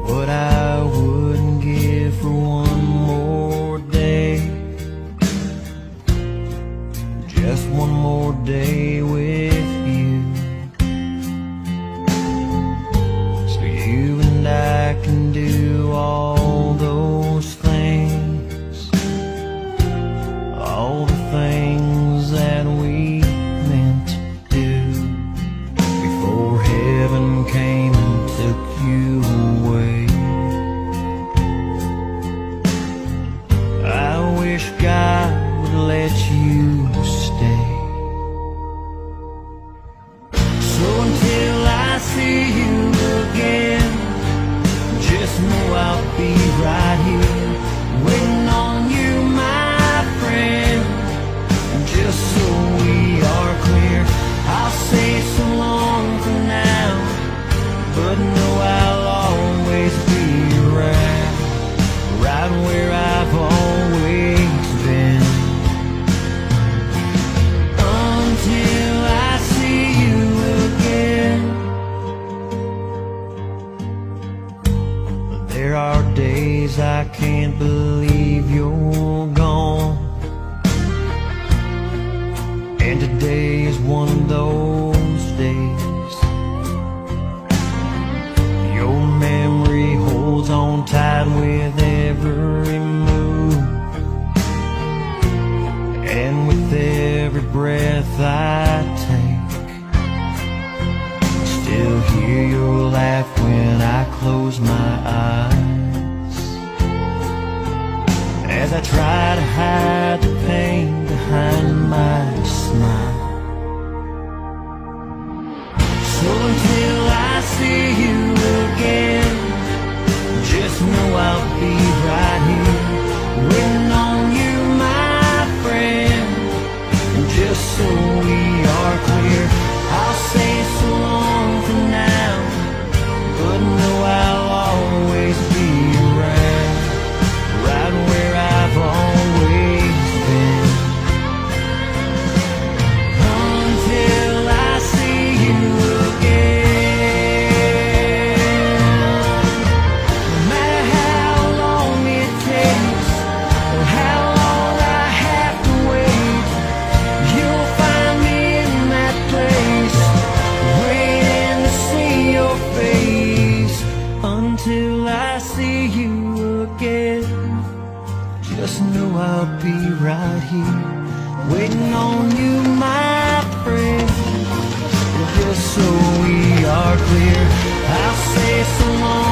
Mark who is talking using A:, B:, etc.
A: what I wouldn't give for one more day. Just one more day with you, so you and I can do all those things, all the things that we meant to do before heaven came and took you away. I wish God would let you stay. So until I see you again, just know I'll be right here waiting on you, my friend. Just so we are clear, I'll say so long for now, but know I'll always be right, right where I've always been. Until I see you again. There are days I can't believe you're gone, and today is one of those days. Your memory holds on tight with every move, and with every breath I take. Still hear your laugh when I close my eyes, as I try to hide the pain behind my smile. So until I see you again, just know I'll be right here waiting on you, my friend. And just so we are clear, I'll say so long for now, but know I'll always be right, right where I've always been. Until I see you again. No matter how long it takes, or how long I have to wait, you'll find me in that place, waiting to see your face. Until I see you again, just know I'll be right here waiting on you, my friend. Just so we are clear, I'll say so long